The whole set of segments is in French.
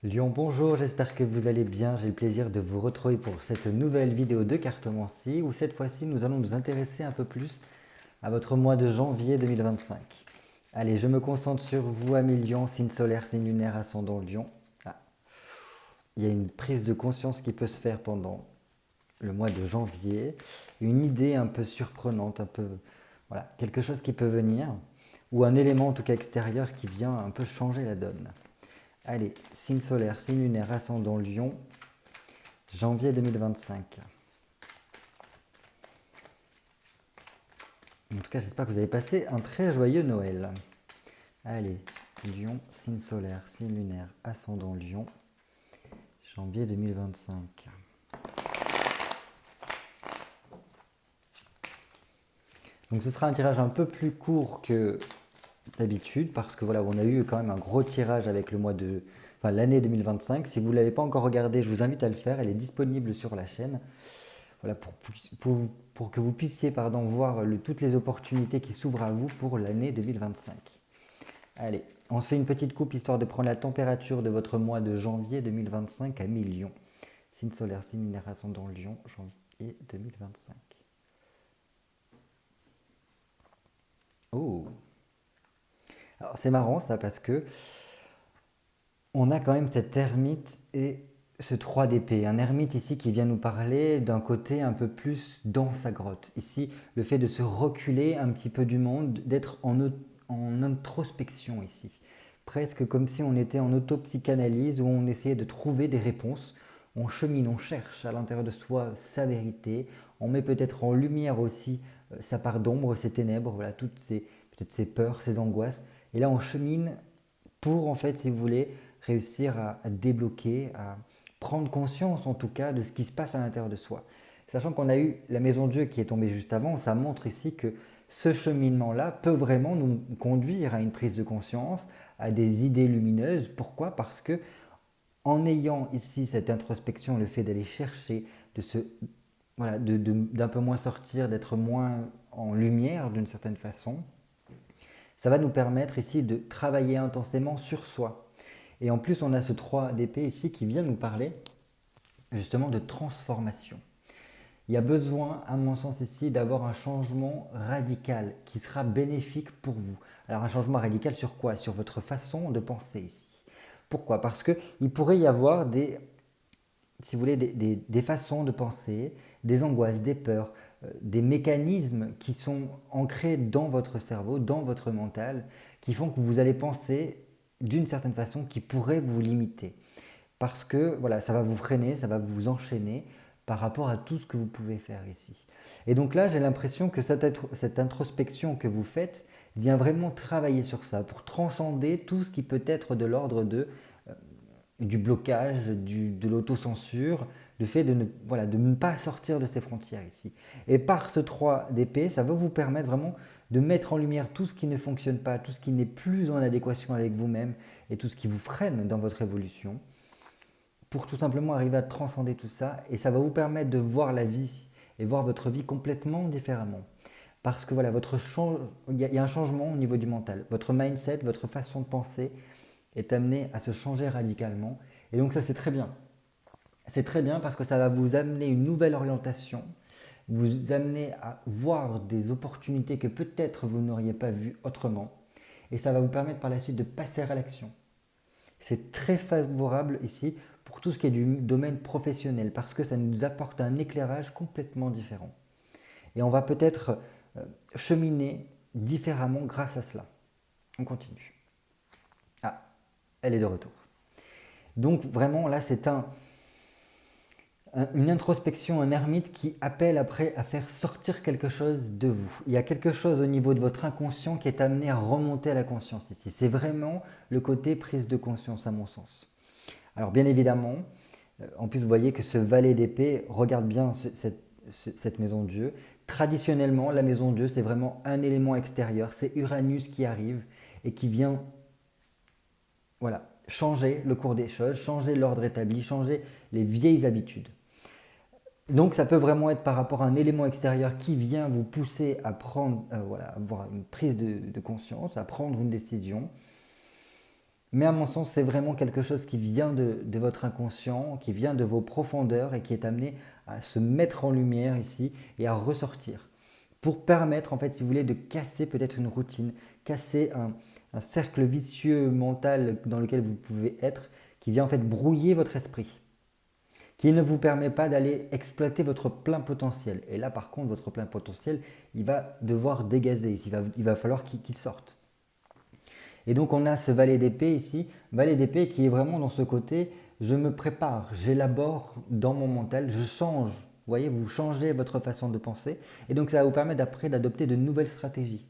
Lion, bonjour, j'espère que vous allez bien. J'ai le plaisir de vous retrouver pour cette nouvelle vidéo de cartomancie où cette fois-ci nous allons nous intéresser un peu plus à votre mois de janvier 2025. Allez, je me concentre sur vous, amis Lion, signe solaire, signe lunaire, ascendant Lion. Ah, il y a une prise de conscience qui peut se faire pendant le mois de janvier, une idée un peu surprenante, voilà, quelque chose qui peut venir, ou un élément en tout cas extérieur qui vient un peu changer la donne. Allez, signe solaire, signe lunaire, ascendant Lion, janvier 2025. En tout cas, j'espère que vous avez passé un très joyeux Noël. Allez, Lion, signe solaire, signe lunaire, ascendant Lion, janvier 2025. Donc ce sera un tirage un peu plus court que d'habitude parce que voilà, on a eu quand même un gros tirage avec l'année 2025. Si vous ne l'avez pas encore regardé, je vous invite à le faire. Elle est disponible sur la chaîne. Voilà, pour que vous puissiez voir toutes les opportunités qui s'ouvrent à vous pour l'année 2025. Allez, on se fait une petite coupe histoire de prendre la température de votre mois de janvier 2025 à mi-Lion. Signe solaire, signe lunaire, ascendant Lion, janvier 2025. Oh! Alors c'est marrant ça parce que on a quand même cet ermite et ce 3 d'épée. Un ermite ici qui vient nous parler d'un côté un peu plus dans sa grotte. Ici, le fait de se reculer un petit peu du monde, d'être en introspection ici. Presque comme si on était en autopsychanalyse où on essayait de trouver des réponses. On chemine, on cherche à l'intérieur de soi sa vérité. On met peut-être en lumière aussi sa part d'ombre, ses ténèbres, voilà, peut-être ses peurs, ses angoisses. Et là, on chemine pour, en fait, si vous voulez, réussir à débloquer, à prendre conscience, en tout cas, de ce qui se passe à l'intérieur de soi. Sachant qu'on a eu la Maison Dieu qui est tombée juste avant, ça montre ici que ce cheminement-là peut vraiment nous conduire à une prise de conscience, à des idées lumineuses. Pourquoi? Parce que en ayant ici cette introspection, le fait d'aller chercher, d'un peu moins sortir, d'être moins en lumière d'une certaine façon, ça va nous permettre ici de travailler intensément sur soi. Et en plus, on a ce 3 d'épée ici qui vient nous parler justement de transformation. Il y a besoin, à mon sens ici, d'avoir un changement radical qui sera bénéfique pour vous. Alors un changement radical sur quoi? Sur votre façon de penser ici. Pourquoi? Parce qu'il pourrait y avoir si vous voulez, des façons de penser, des angoisses, des peurs, des mécanismes qui sont ancrés dans votre cerveau, dans votre mental, qui font que vous allez penser d'une certaine façon qui pourrait vous limiter. Parce que voilà, ça va vous freiner, ça va vous enchaîner par rapport à tout ce que vous pouvez faire ici. Et donc là, j'ai l'impression que cette introspection que vous faites vient vraiment travailler sur ça, pour transcender tout ce qui peut être de l'ordre du blocage, de l'autocensure, le fait de ne pas sortir de ces frontières ici. Et par ce 3 d'épée, ça va vous permettre vraiment de mettre en lumière tout ce qui ne fonctionne pas, tout ce qui n'est plus en adéquation avec vous-même et tout ce qui vous freine dans votre évolution, pour tout simplement arriver à transcender tout ça. Et ça va vous permettre de voir la vie et voir votre vie complètement différemment. Parce que voilà, il y a un changement au niveau du mental. Votre mindset, votre façon de penser est amené à se changer radicalement. Et donc ça, c'est très bien. C'est très bien parce que ça va vous amener une nouvelle orientation, vous amener à voir des opportunités que peut-être vous n'auriez pas vues autrement. Et ça va vous permettre par la suite de passer à l'action. C'est très favorable ici pour tout ce qui est du domaine professionnel parce que ça nous apporte un éclairage complètement différent. Et on va peut-être cheminer différemment grâce à cela. On continue. Ah, elle est de retour. Donc vraiment là c'est une introspection, un ermite qui appelle après à faire sortir quelque chose de vous. Il y a quelque chose au niveau de votre inconscient qui est amené à remonter à la conscience ici. C'est vraiment le côté prise de conscience à mon sens. Alors bien évidemment, en plus vous voyez que ce valet d'épée regarde bien cette maison de Dieu. Traditionnellement, la maison de Dieu c'est vraiment un élément extérieur, c'est Uranus qui arrive et qui vient changer le cours des choses, changer l'ordre établi, changer les vieilles habitudes. Donc ça peut vraiment être par rapport à un élément extérieur qui vient vous pousser à prendre, avoir une prise de conscience, à prendre une décision. Mais à mon sens, c'est vraiment quelque chose qui vient de votre inconscient, qui vient de vos profondeurs et qui est amené à se mettre en lumière ici et à ressortir. Pour permettre, en fait, si vous voulez, de casser peut-être une routine, casser un cercle vicieux mental dans lequel vous pouvez être, qui vient en fait brouiller votre esprit, qui ne vous permet pas d'aller exploiter votre plein potentiel. Et là, par contre, votre plein potentiel, il va devoir dégazer, il va falloir qu'il sorte. Et donc, on a ce valet d'épée ici, valet d'épée qui est vraiment dans ce côté, je me prépare, j'élabore dans mon mental, je change. Vous voyez, vous changez votre façon de penser. Et donc, ça va vous permettre après d'adopter de nouvelles stratégies.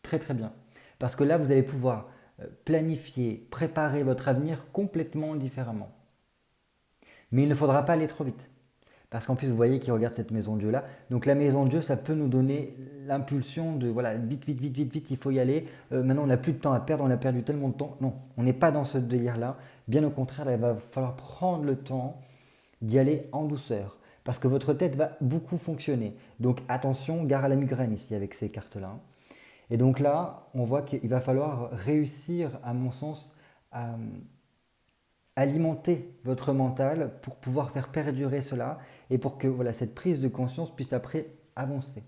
Très, très bien. Parce que là, vous allez pouvoir planifier, préparer votre avenir complètement différemment. Mais il ne faudra pas aller trop vite. Parce qu'en plus, vous voyez qu'il regarde cette maison Dieu là. Donc la maison Dieu, ça peut nous donner l'impulsion de voilà, vite, vite, vite, vite, vite, il faut y aller. Maintenant, on n'a plus de temps à perdre, on a perdu tellement de temps. Non, on n'est pas dans ce délire-là. Bien au contraire, il va falloir prendre le temps d'y aller en douceur. Parce que votre tête va beaucoup fonctionner. Donc attention, gare à la migraine ici avec ces cartes-là. Et donc là, on voit qu'il va falloir réussir, à mon sens, à alimenter votre mental pour pouvoir faire perdurer cela et pour que voilà, cette prise de conscience puisse après avancer.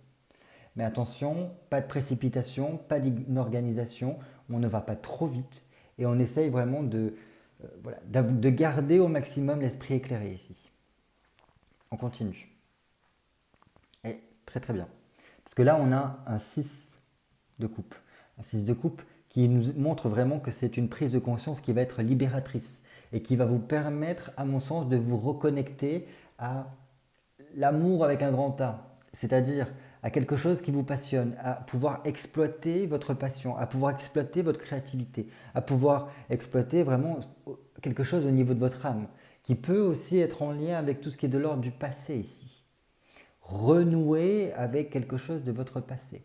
Mais attention, pas de précipitation, pas d'inorganisation, on ne va pas trop vite et on essaye vraiment de garder au maximum l'esprit éclairé ici. On continue. Et très très bien. Parce que là, on a un 6 de coupe. Un 6 de coupe qui nous montre vraiment que c'est une prise de conscience qui va être libératrice et qui va vous permettre, à mon sens, de vous reconnecter à l'amour avec un grand A, c'est-à-dire à quelque chose qui vous passionne, à pouvoir exploiter votre passion, à pouvoir exploiter votre créativité, à pouvoir exploiter vraiment quelque chose au niveau de votre âme, qui peut aussi être en lien avec tout ce qui est de l'ordre du passé ici. Renouer avec quelque chose de votre passé.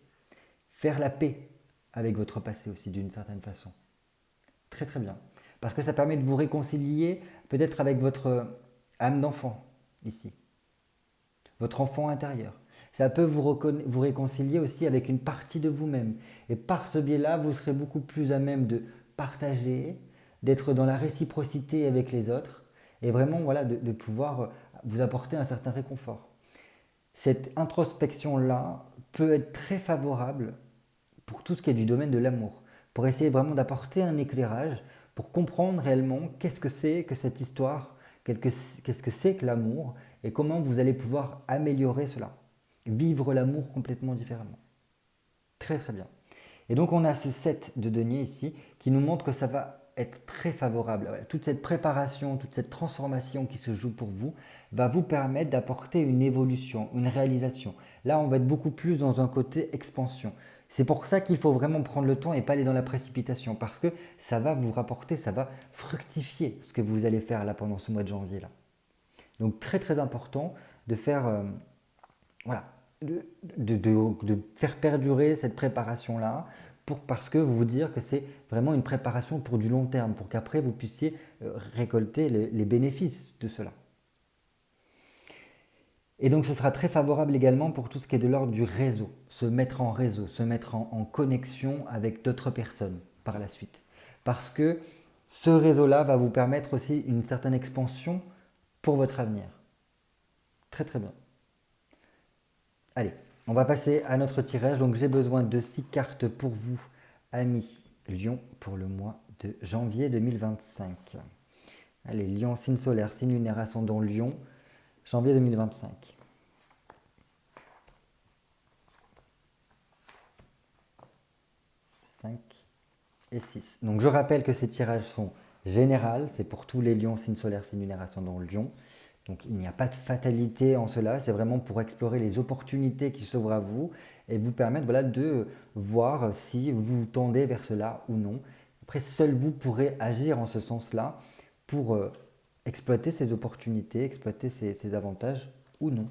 Faire la paix avec votre passé aussi d'une certaine façon. Très très bien. Parce que ça permet de vous réconcilier peut-être avec votre âme d'enfant ici. Votre enfant intérieur. Ça peut vous réconcilier aussi avec une partie de vous-même. Et par ce biais-là, vous serez beaucoup plus à même de partager, d'être dans la réciprocité avec les autres et vraiment voilà, de pouvoir vous apporter un certain réconfort. Cette introspection-là peut être très favorable pour tout ce qui est du domaine de l'amour, pour essayer vraiment d'apporter un éclairage, pour comprendre réellement qu'est-ce que c'est que cette histoire, qu'est-ce que c'est que l'amour, et comment vous allez pouvoir améliorer cela, vivre l'amour complètement différemment. Très très bien. Et donc on a ce 7 de denier ici qui nous montre que ça va être très favorable. Toute cette préparation, toute cette transformation qui se joue pour vous va vous permettre d'apporter une évolution, une réalisation. Là, on va être beaucoup plus dans un côté expansion. C'est pour ça qu'il faut vraiment prendre le temps et pas aller dans la précipitation parce que ça va vous rapporter, ça va fructifier ce que vous allez faire là pendant ce mois de janvier là. Donc très très important de faire voilà, de faire perdurer cette préparation là parce que vous vous dire que c'est vraiment une préparation pour du long terme, pour qu'après vous puissiez récolter les bénéfices de cela. Et donc ce sera très favorable également pour tout ce qui est de l'ordre du réseau, se mettre en réseau, se mettre en connexion avec d'autres personnes par la suite. Parce que ce réseau-là va vous permettre aussi une certaine expansion pour votre avenir. Très très bien. Allez, on va passer à notre tirage. Donc j'ai besoin de 6 cartes pour vous, amis Lion, pour le mois de janvier 2025. Allez, Lion, signe solaire, signe lunaire, ascendant Lion, janvier 2025. 5 et 6. Donc je rappelle que ces tirages sont généraux, c'est pour tous les lions, signe solaire, signe lunaire, ascendant Lion. Donc il n'y a pas de fatalité en cela, c'est vraiment pour explorer les opportunités qui s'ouvrent à vous et vous permettre voilà, de voir si vous tendez vers cela ou non. Après, seul vous pourrez agir en ce sens-là pour exploiter ces opportunités, exploiter ces avantages ou non.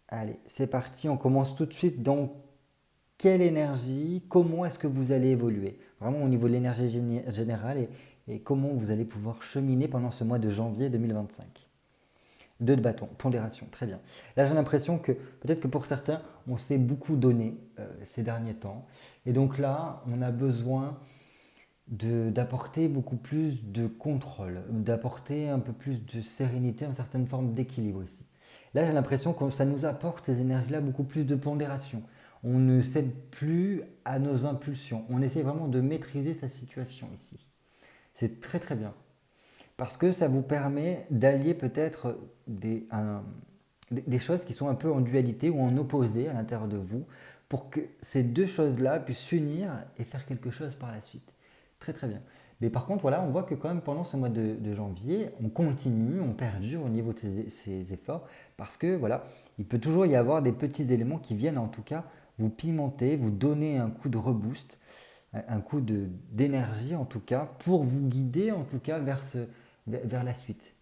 Allez, c'est parti, on commence tout de suite dans quelle énergie, comment est-ce que vous allez évoluer, vraiment au niveau de l'énergie générale et comment vous allez pouvoir cheminer pendant ce mois de janvier 2025. 2 de bâton, pondération, très bien. Là, j'ai l'impression que peut-être que pour certains, on s'est beaucoup donné ces derniers temps. Et donc là, on a besoin d'apporter beaucoup plus de contrôle, d'apporter un peu plus de sérénité, une certaine forme d'équilibre ici. Là, j'ai l'impression que ça nous apporte ces énergies-là beaucoup plus de pondération. On ne cède plus à nos impulsions. On essaie vraiment de maîtriser sa situation ici. C'est très très bien. Parce que ça vous permet d'allier peut-être des choses qui sont un peu en dualité ou en opposé à l'intérieur de vous pour que ces deux choses-là puissent s'unir et faire quelque chose par la suite. Très très bien. Mais par contre, voilà, on voit que quand même pendant ce mois de janvier, on continue, on perdure au niveau de ces efforts parce que voilà, il peut toujours y avoir des petits éléments qui viennent en tout cas vous pimenter, vous donner un coup de reboost, un coup d'énergie en tout cas pour vous guider en tout cas vers la suite.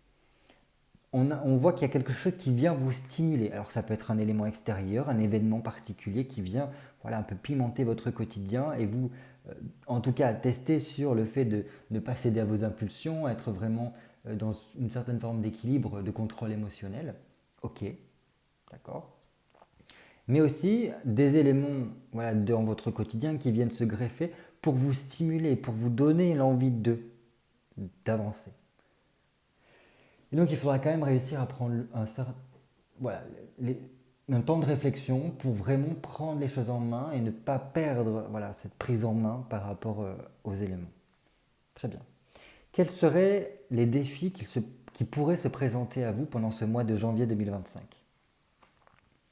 On voit qu'il y a quelque chose qui vient vous stimuler. Alors ça peut être un élément extérieur, un événement particulier qui vient voilà, un peu pimenter votre quotidien et vous, en tout cas, tester sur le fait de ne pas céder à vos impulsions, être vraiment dans une certaine forme d'équilibre, de contrôle émotionnel. Ok, d'accord. Mais aussi des éléments voilà, dans votre quotidien qui viennent se greffer pour vous stimuler, pour vous donner l'envie d'avancer. Et donc il faudra quand même réussir à prendre voilà, un temps de réflexion pour vraiment prendre les choses en main et ne pas perdre voilà, cette prise en main par rapport aux éléments. Très bien. Quels seraient les défis qui pourraient se présenter à vous pendant ce mois de janvier 2025?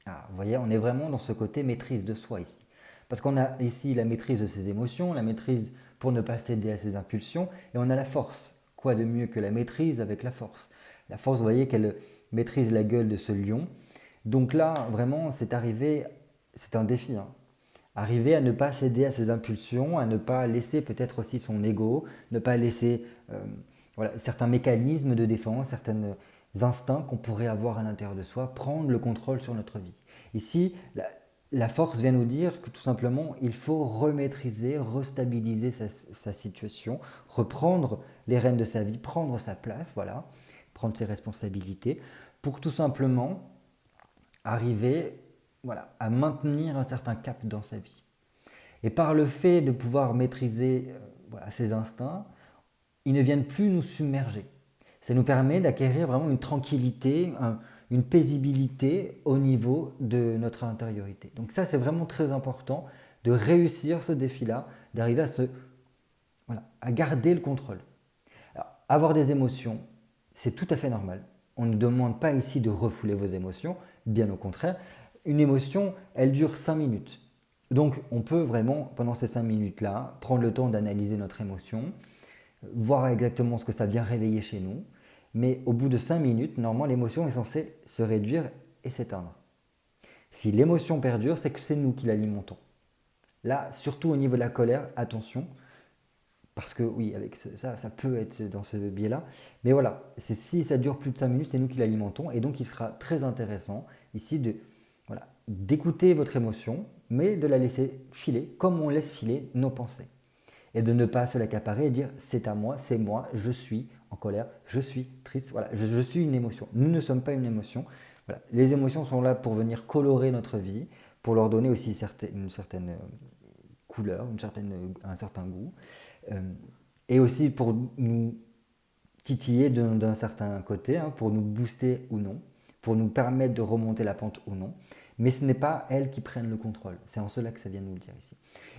Vous voyez, on est vraiment dans ce côté maîtrise de soi ici. Parce qu'on a ici la maîtrise de ses émotions, la maîtrise pour ne pas céder à ses impulsions, et on a la force. Quoi de mieux que la maîtrise avec la force? La force, vous voyez qu'elle maîtrise la gueule de ce lion. Donc là, vraiment, c'est un défi. Hein. Arriver à ne pas céder à ses impulsions, à ne pas laisser peut-être aussi son ego, ne pas laisser voilà, certains mécanismes de défense, certains instincts qu'on pourrait avoir à l'intérieur de soi, prendre le contrôle sur notre vie. Ici, la force vient nous dire que tout simplement, il faut remaîtriser, restabiliser sa situation, reprendre les rênes de sa vie, prendre sa place, voilà, prendre ses responsabilités, pour tout simplement arriver voilà, à maintenir un certain cap dans sa vie. Et par le fait de pouvoir maîtriser voilà, ces instincts, ils ne viennent plus nous submerger. Ça nous permet d'acquérir vraiment une tranquillité, une paisibilité au niveau de notre intériorité. Donc ça, c'est vraiment très important de réussir ce défi-là, d'arriver voilà, à garder le contrôle. Alors, avoir des émotions, c'est tout à fait normal. On ne demande pas ici de refouler vos émotions, bien au contraire. Une émotion, elle dure 5 minutes. Donc on peut vraiment, pendant ces 5 minutes-là, prendre le temps d'analyser notre émotion, voir exactement ce que ça vient réveiller chez nous. Mais au bout de 5 minutes, normalement, l'émotion est censée se réduire et s'éteindre. Si l'émotion perdure, c'est que c'est nous qui l'alimentons. Là, surtout au niveau de la colère, attention, parce que oui, avec ça peut être dans ce biais-là. Mais voilà, si ça dure plus de 5 minutes, c'est nous qui l'alimentons. Et donc, il sera très intéressant ici d'écouter votre émotion, mais de la laisser filer comme on laisse filer nos pensées. Et de ne pas se l'accaparer et dire c'est à moi, c'est moi, je suis en colère, je suis triste, voilà, je suis une émotion. Nous ne sommes pas une émotion. Voilà. Les émotions sont là pour venir colorer notre vie, pour leur donner aussi une certaine couleur, un certain goût, et aussi pour nous titiller d'un certain côté, hein, pour nous booster ou non, pour nous permettre de remonter la pente ou non. Mais ce n'est pas elles qui prennent le contrôle. C'est en cela que ça vient nous le dire ici.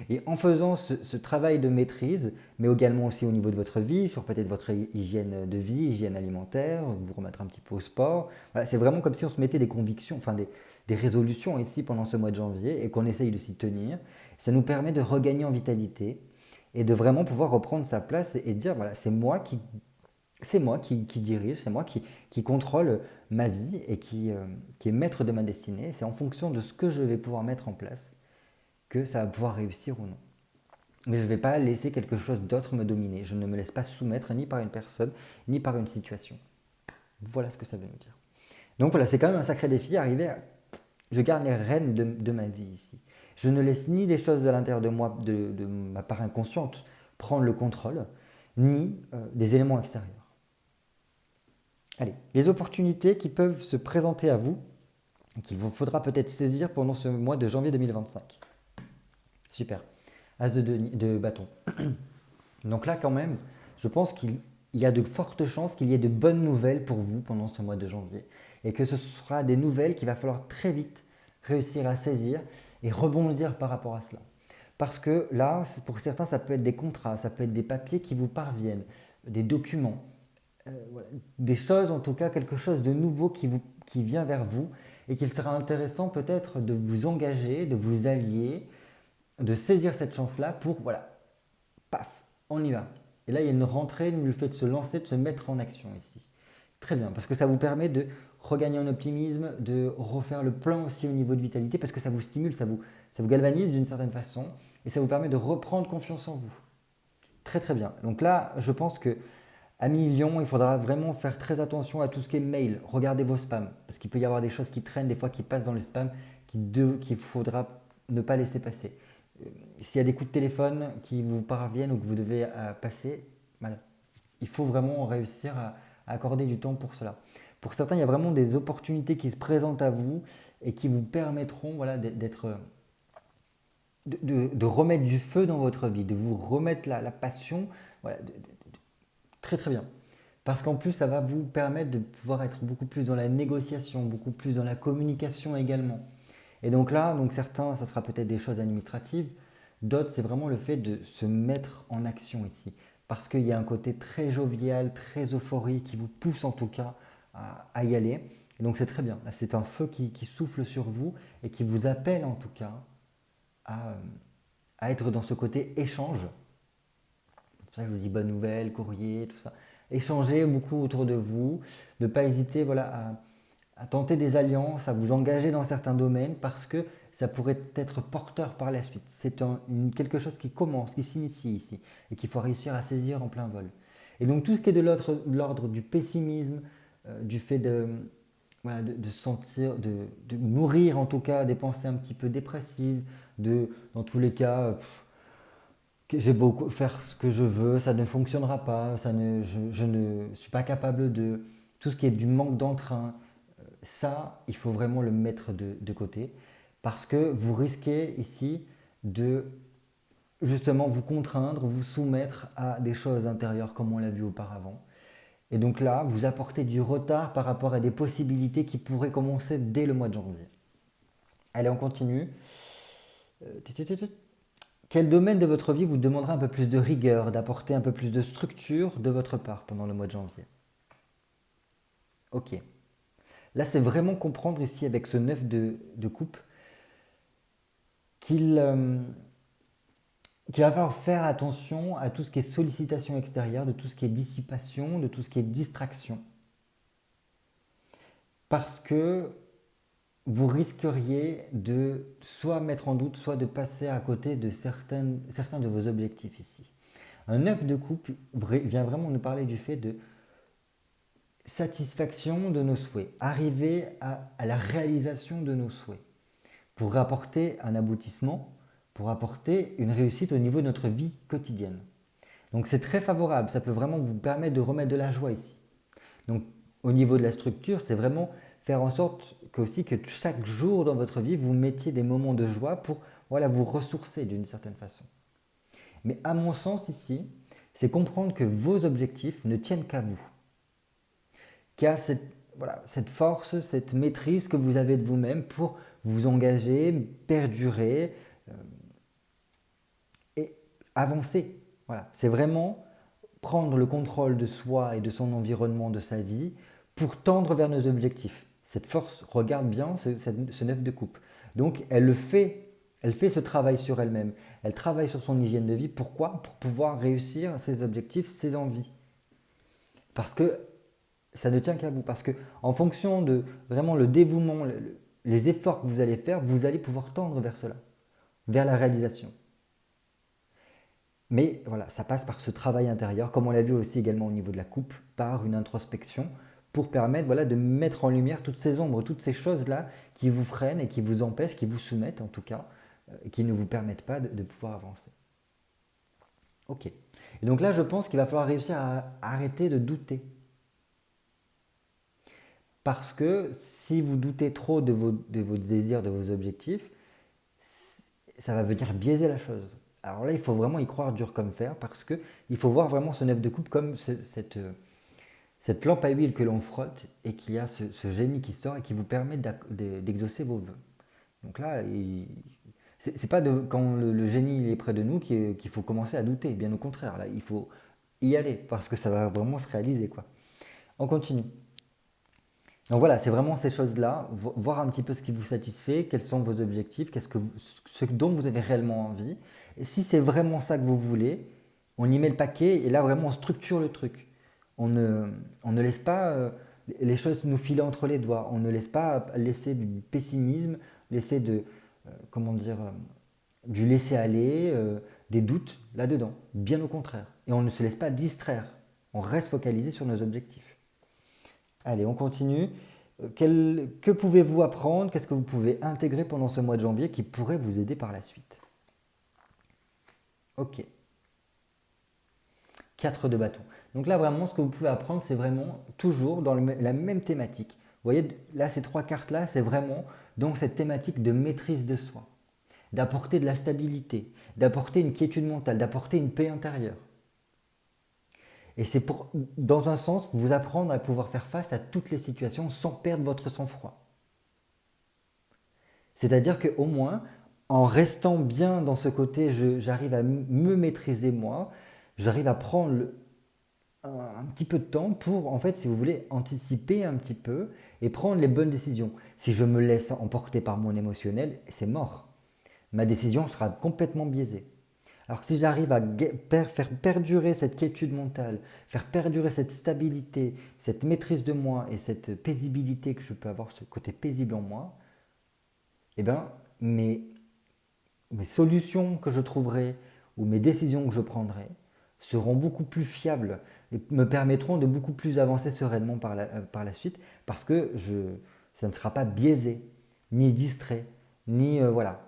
Et en faisant ce travail de maîtrise, mais également aussi au niveau de votre vie, sur peut-être votre hygiène de vie, hygiène alimentaire, vous remettre un petit peu au sport, voilà, c'est vraiment comme si on se mettait des convictions, enfin des résolutions ici pendant ce mois de janvier et qu'on essaye de s'y tenir. Ça nous permet de regagner en vitalité et de vraiment pouvoir reprendre sa place et dire voilà, c'est moi qui dirige, c'est moi qui contrôle ma vie et qui est maître de ma destinée. C'est en fonction de ce que je vais pouvoir mettre en place que ça va pouvoir réussir ou non. Mais je ne vais pas laisser quelque chose d'autre me dominer. Je ne me laisse pas soumettre ni par une personne, ni par une situation. Voilà ce que ça veut nous dire. Donc voilà, c'est quand même un sacré défi, je garde les rênes de ma vie ici. Je ne laisse ni les choses à l'intérieur de moi, de ma part inconsciente, prendre le contrôle, ni des éléments extérieurs. Allez, les opportunités qui peuvent se présenter à vous, qu'il vous faudra peut-être saisir pendant ce mois de janvier 2025. Super. As de bâton. Donc là, quand même, je pense qu'il y a de fortes chances qu'il y ait de bonnes nouvelles pour vous pendant ce mois de janvier. Et que ce sera des nouvelles qu'il va falloir très vite réussir à saisir et rebondir par rapport à cela. Parce que là, pour certains, ça peut être des contrats, ça peut être des papiers qui vous parviennent, des documents, voilà, des choses en tout cas, quelque chose de nouveau qui vient vers vous et qu'il sera intéressant peut-être de vous engager, de vous allier, de saisir cette chance-là pour, voilà, paf, on y va. Et là, il y a une rentrée, le fait de se lancer, de se mettre en action ici. Très bien, parce que ça vous permet de regagner en optimisme, de refaire le plein aussi au niveau de vitalité, parce que ça vous stimule, ça vous galvanise d'une certaine façon, et ça vous permet de reprendre confiance en vous. Très très bien. Donc là, je pense que à Lyon, il faudra vraiment faire très attention à tout ce qui est mail. Regardez vos spams, parce qu'il peut y avoir des choses qui traînent, des fois qui passent dans les spams, qu'il faudra ne pas laisser passer. S'il y a des coups de téléphone qui vous parviennent ou que vous devez passer, voilà. Il faut vraiment réussir à accorder du temps pour cela. Pour certains, il y a vraiment des opportunités qui se présentent à vous et qui vous permettront voilà, de remettre du feu dans votre vie, de vous remettre la passion. Voilà, très très bien. Parce qu'en plus, ça va vous permettre de pouvoir être beaucoup plus dans la négociation, beaucoup plus dans la communication également. Et donc là, donc certains, ça sera peut-être des choses administratives. D'autres, c'est vraiment le fait de se mettre en action ici. Parce qu'il y a un côté très jovial, très euphorique qui vous pousse en tout cas à y aller. Et donc c'est très bien. C'est un feu qui souffle sur vous et qui vous appelle en tout cas à, à être dans ce côté échange. C'est pour ça que je vous dis bonne nouvelle, courrier, tout ça. Échanger beaucoup autour de vous, ne pas hésiter voilà, à tenter des alliances, à vous engager dans certains domaines parce que ça pourrait être porteur par la suite. C'est quelque chose qui commence, qui s'initie ici et qu'il faut réussir à saisir en plein vol. Et donc tout ce qui est de l'ordre du pessimisme, du fait voilà, de sentir, de nourrir en tout cas des pensées un petit peu dépressives, dans tous les cas, que j'ai beau faire ce que je veux, ça ne fonctionnera pas, je ne suis pas capable de... Tout ce qui est du manque d'entrain, ça, il faut vraiment le mettre de côté parce que vous risquez ici de justement vous contraindre, vous soumettre à des choses intérieures comme on l'a vu auparavant. Et donc là, vous apportez du retard par rapport à des possibilités qui pourraient commencer dès le mois de janvier. Allez, on continue. Quel domaine de votre vie vous demandera un peu plus de rigueur, d'apporter un peu plus de structure de votre part pendant le mois de janvier? Ok. Là, c'est vraiment comprendre ici avec ce 9 de coupe qu'il va falloir faire attention à tout ce qui est sollicitation extérieure, de tout ce qui est dissipation, de tout ce qui est distraction. Parce que vous risqueriez de soit mettre en doute, soit de passer à côté de certains de vos objectifs ici. Un 9 de coupe vient vraiment nous parler du fait de satisfaction de nos souhaits, arriver à la réalisation de nos souhaits, pour apporter un aboutissement, pour apporter une réussite au niveau de notre vie quotidienne. Donc c'est très favorable, ça peut vraiment vous permettre de remettre de la joie ici. Donc au niveau de la structure, c'est vraiment faire en sorte que chaque jour dans votre vie, vous mettiez des moments de joie pour voilà, vous ressourcer d'une certaine façon. Mais à mon sens ici, c'est comprendre que vos objectifs ne tiennent qu'à vous. Qu'il y a cette force, cette maîtrise que vous avez de vous-même pour vous engager, perdurer et avancer. Voilà. C'est vraiment prendre le contrôle de soi et de son environnement, de sa vie, pour tendre vers nos objectifs. Cette force regarde bien ce 9 de coupe. Donc elle fait ce travail sur elle-même. Elle travaille sur son hygiène de vie. Pourquoi? Pour pouvoir réussir ses objectifs, ses envies. Parce que ça ne tient qu'à vous. Parce que en fonction de vraiment le dévouement, les efforts que vous allez faire, vous allez pouvoir tendre vers cela, vers la réalisation. Mais voilà, ça passe par ce travail intérieur, comme on l'a vu aussi également au niveau de la coupe, par une introspection, pour permettre voilà, de mettre en lumière toutes ces ombres, toutes ces choses-là qui vous freinent et qui vous empêchent, qui vous soumettent en tout cas, et qui ne vous permettent pas de pouvoir avancer. Ok. Et donc là, je pense qu'il va falloir réussir à arrêter de douter. Parce que si vous doutez trop de vos désirs, de vos objectifs, ça va venir biaiser la chose. Alors là, il faut vraiment y croire dur comme fer parce que il faut voir vraiment ce 9 de coupe comme cette lampe à huile que l'on frotte et qu'il y a ce génie qui sort et qui vous permet d'exaucer vos vœux. Donc là, c'est pas quand le génie il est près de nous qu'il faut commencer à douter. Bien au contraire, là, il faut y aller parce que ça va vraiment se réaliser, quoi. On continue. Donc voilà, c'est vraiment ces choses-là, voir un petit peu ce qui vous satisfait, quels sont vos objectifs, ce dont vous avez réellement envie. Et si c'est vraiment ça que vous voulez, on y met le paquet et là vraiment on structure le truc. On ne laisse pas les choses nous filer entre les doigts, on ne laisse pas laisser du pessimisme, laisser comment dire, du laisser aller, des doutes là-dedans. Bien au contraire. Et on ne se laisse pas distraire, on reste focalisé sur nos objectifs. Allez, on continue. Que pouvez-vous apprendre? Qu'est-ce que vous pouvez intégrer pendant ce mois de janvier qui pourrait vous aider par la suite? Ok. 4 de bâton. Donc là, vraiment, ce que vous pouvez apprendre, c'est vraiment toujours dans la même thématique. Vous voyez, là, ces 3 cartes-là, c'est vraiment donc cette thématique de maîtrise de soi, d'apporter de la stabilité, d'apporter une quiétude mentale, d'apporter une paix intérieure. Et c'est pour, dans un sens, vous apprendre à pouvoir faire face à toutes les situations sans perdre votre sang-froid. C'est-à-dire qu'au moins, en restant bien dans ce côté, j'arrive à me maîtriser moi, j'arrive à prendre un petit peu de temps pour, en fait, si vous voulez, anticiper un petit peu et prendre les bonnes décisions. Si je me laisse emporter par mon émotionnel, c'est mort. Ma décision sera complètement biaisée. Alors que si j'arrive à faire perdurer cette quiétude mentale, faire perdurer cette stabilité, cette maîtrise de moi et cette paisibilité que je peux avoir, ce côté paisible en moi, eh bien, mes solutions que je trouverai ou mes décisions que je prendrai seront beaucoup plus fiables et me permettront de beaucoup plus avancer sereinement par la suite parce que ça ne sera pas biaisé, ni distrait, ni voilà,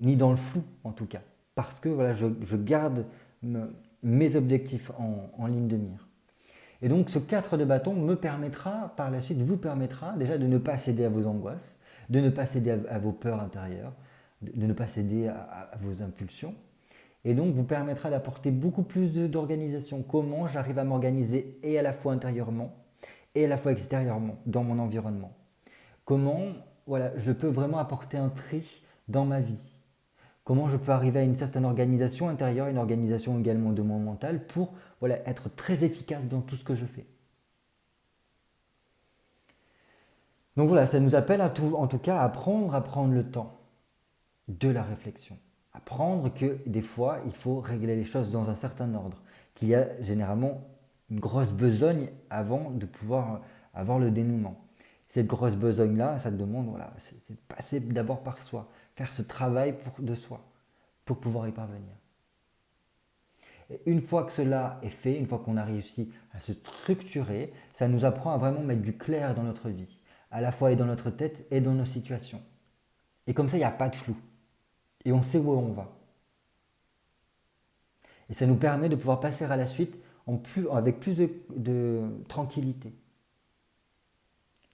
ni dans le flou en tout cas. Parce que voilà, je garde mes objectifs en ligne de mire. Et donc ce 4 de bâton me permettra, par la suite, vous permettra déjà de ne pas céder à vos angoisses, de ne pas céder à vos peurs intérieures, de ne pas céder à vos impulsions. Et donc vous permettra d'apporter beaucoup plus d'organisation. Comment j'arrive à m'organiser et à la fois intérieurement et à la fois extérieurement dans mon environnement. Comment voilà, je peux vraiment apporter un tri dans ma vie. Comment je peux arriver à une certaine organisation intérieure, une organisation également de mon mental pour voilà, être très efficace dans tout ce que je fais. Donc voilà, ça nous appelle en tout cas à prendre le temps de la réflexion. Apprendre que des fois, il faut régler les choses dans un certain ordre, qu'il y a généralement une grosse besogne avant de pouvoir avoir le dénouement. Cette grosse besogne-là, ça demande, voilà, c'est de passer d'abord par soi, faire ce travail de soi pour pouvoir y parvenir. Et une fois que cela est fait, une fois qu'on a réussi à se structurer, ça nous apprend à vraiment mettre du clair dans notre vie, à la fois et dans notre tête et dans nos situations. Et comme ça, il n'y a pas de flou. Et on sait où on va. Et ça nous permet de pouvoir passer à la suite avec plus de tranquillité.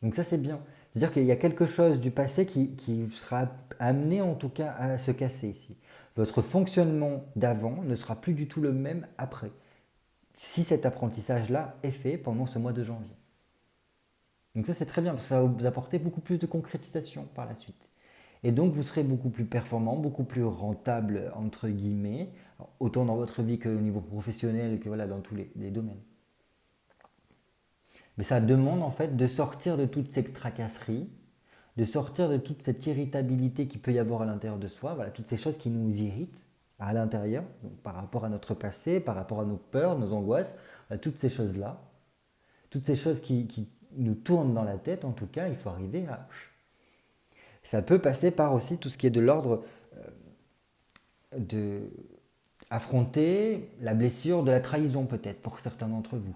Donc ça, c'est bien. C'est-à-dire qu'il y a quelque chose du passé qui sera amené en tout cas à se casser ici. Votre fonctionnement d'avant ne sera plus du tout le même après, si cet apprentissage-là est fait pendant ce mois de janvier. Donc ça, c'est très bien, parce que ça va vous apporter beaucoup plus de concrétisation par la suite. Et donc, vous serez beaucoup plus performant, beaucoup plus rentable, entre guillemets, autant dans votre vie qu'au niveau professionnel, que voilà, dans tous les domaines. Mais ça demande en fait de sortir de toutes ces tracasseries, de sortir de toute cette irritabilité qu'il peut y avoir à l'intérieur de soi, voilà, toutes ces choses qui nous irritent à l'intérieur, par rapport à notre passé, par rapport à nos peurs, nos angoisses, toutes ces choses-là, toutes ces choses qui nous tournent dans la tête, en tout cas, il faut arriver à... Ça peut passer par aussi tout ce qui est de l'ordre de affronter la blessure de la trahison peut-être pour certains d'entre vous.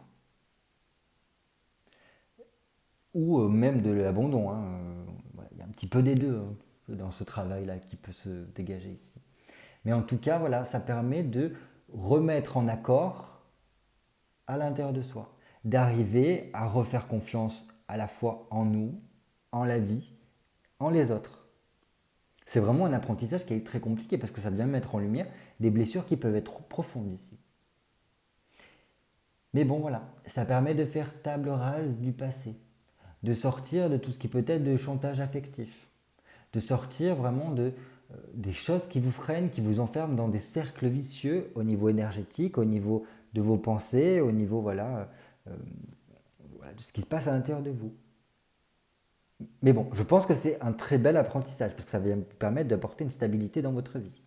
Ou même de l'abandon. Hein. Voilà, il y a un petit peu des deux hein, dans ce travail-là qui peut se dégager ici. Mais en tout cas, voilà, ça permet de remettre en accord à l'intérieur de soi, d'arriver à refaire confiance à la fois en nous, en la vie, en les autres. C'est vraiment un apprentissage qui est très compliqué parce que ça vient mettre en lumière des blessures qui peuvent être profondes ici. Mais bon, voilà, ça permet de faire table rase du passé, de sortir de tout ce qui peut être de chantage affectif, de sortir vraiment des choses qui vous freinent, qui vous enferment dans des cercles vicieux au niveau énergétique, au niveau de vos pensées, au niveau de ce qui se passe à l'intérieur de vous. Mais bon, je pense que c'est un très bel apprentissage parce que ça va vous permettre d'apporter une stabilité dans votre vie.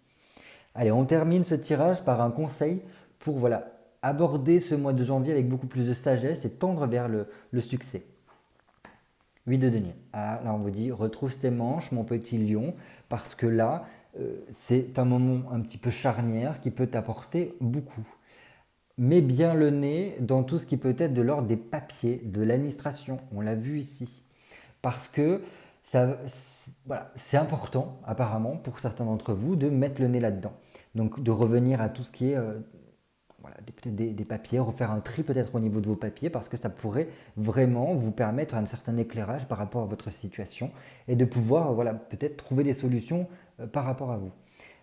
Allez, on termine ce tirage par un conseil pour aborder ce mois de janvier avec beaucoup plus de sagesse et tendre vers le succès. 8 de denier. Ah, là, on vous dit, retrousse tes manches, mon petit lion, parce que là, c'est un moment un petit peu charnière qui peut t'apporter beaucoup. Mets bien le nez dans tout ce qui peut être de l'ordre des papiers, de l'administration. On l'a vu ici. Parce que c'est important, apparemment, pour certains d'entre vous, de mettre le nez là-dedans. Donc, de revenir à tout ce qui est peut-être des papiers, refaire un tri peut-être au niveau de vos papiers parce que ça pourrait vraiment vous permettre un certain éclairage par rapport à votre situation et de pouvoir peut-être trouver des solutions par rapport à vous.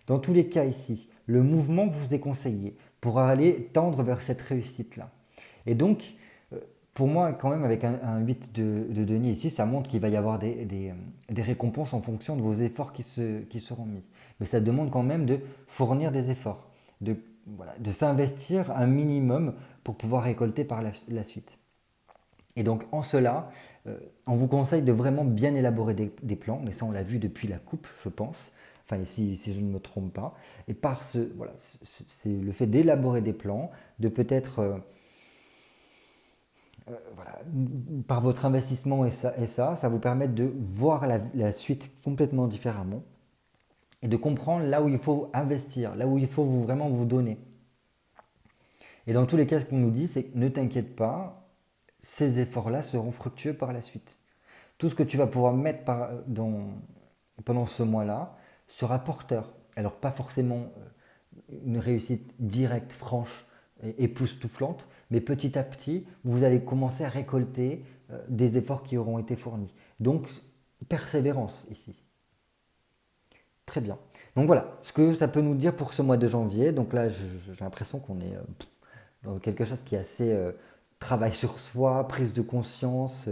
Dans tous les cas ici, le mouvement vous est conseillé pour aller tendre vers cette réussite-là. Et donc, pour moi, quand même, avec un 8 de denier ici, ça montre qu'il va y avoir des récompenses en fonction de vos efforts qui seront mis. Mais ça demande quand même de fournir des efforts, de s'investir un minimum pour pouvoir récolter par la suite. Et donc, en cela, on vous conseille de vraiment bien élaborer des plans, mais ça, on l'a vu depuis la coupe, je pense. Enfin, si je ne me trompe pas. Et c'est le fait d'élaborer des plans, de peut-être par votre investissement et ça vous permet de voir la suite complètement différemment et de comprendre là où il faut investir, là où il faut vraiment vous donner. Et dans tous les cas, ce qu'on nous dit, c'est que ne t'inquiète pas, ces efforts-là seront fructueux par la suite. Tout ce que tu vas pouvoir mettre pendant ce mois-là sera porteur. Alors pas forcément une réussite directe, franche et époustouflante, mais petit à petit, vous allez commencer à récolter des efforts qui auront été fournis. Donc, persévérance ici. Très bien. Donc voilà, ce que ça peut nous dire pour ce mois de janvier. Donc là, j'ai l'impression qu'on est dans quelque chose qui est assez travail sur soi, prise de conscience,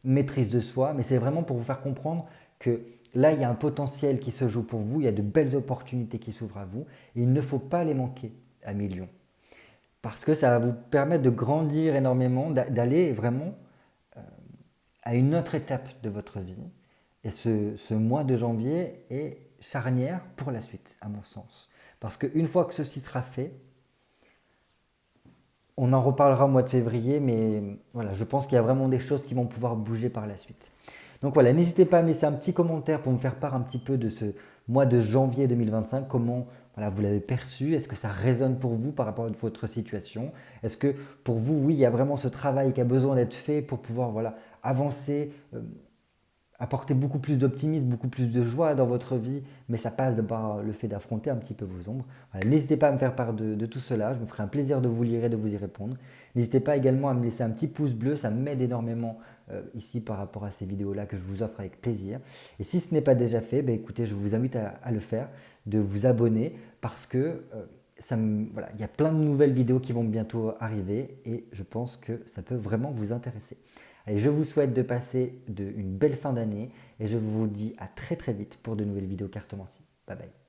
maîtrise de soi. Mais c'est vraiment pour vous faire comprendre que là, il y a un potentiel qui se joue pour vous, il y a de belles opportunités qui s'ouvrent à vous. Et il ne faut pas les manquer à millions. Parce que ça va vous permettre de grandir énormément, d'aller vraiment à une autre étape de votre vie. Et ce mois de janvier est charnière pour la suite, à mon sens. Parce qu'une fois que ceci sera fait, on en reparlera au mois de février, mais voilà, je pense qu'il y a vraiment des choses qui vont pouvoir bouger par la suite. Donc voilà, n'hésitez pas à me laisser un petit commentaire pour me faire part un petit peu de ce mois de janvier 2025, comment vous l'avez perçu, est-ce que ça résonne pour vous par rapport à votre situation? Est-ce que pour vous, oui, il y a vraiment ce travail qui a besoin d'être fait pour pouvoir avancer, apporter beaucoup plus d'optimisme, beaucoup plus de joie dans votre vie, mais ça passe par le fait d'affronter un petit peu vos ombres. Voilà, n'hésitez pas à me faire part de tout cela, je me ferai un plaisir de vous lire et de vous y répondre. N'hésitez pas également à me laisser un petit pouce bleu, ça m'aide énormément ici par rapport à ces vidéos-là que je vous offre avec plaisir. Et si ce n'est pas déjà fait, écoutez, je vous invite à le faire, de vous abonner parce que il y a plein de nouvelles vidéos qui vont bientôt arriver et je pense que ça peut vraiment vous intéresser. Allez, je vous souhaite de passer une belle fin d'année et je vous dis à très très vite pour de nouvelles vidéos cartomancie. Bye bye.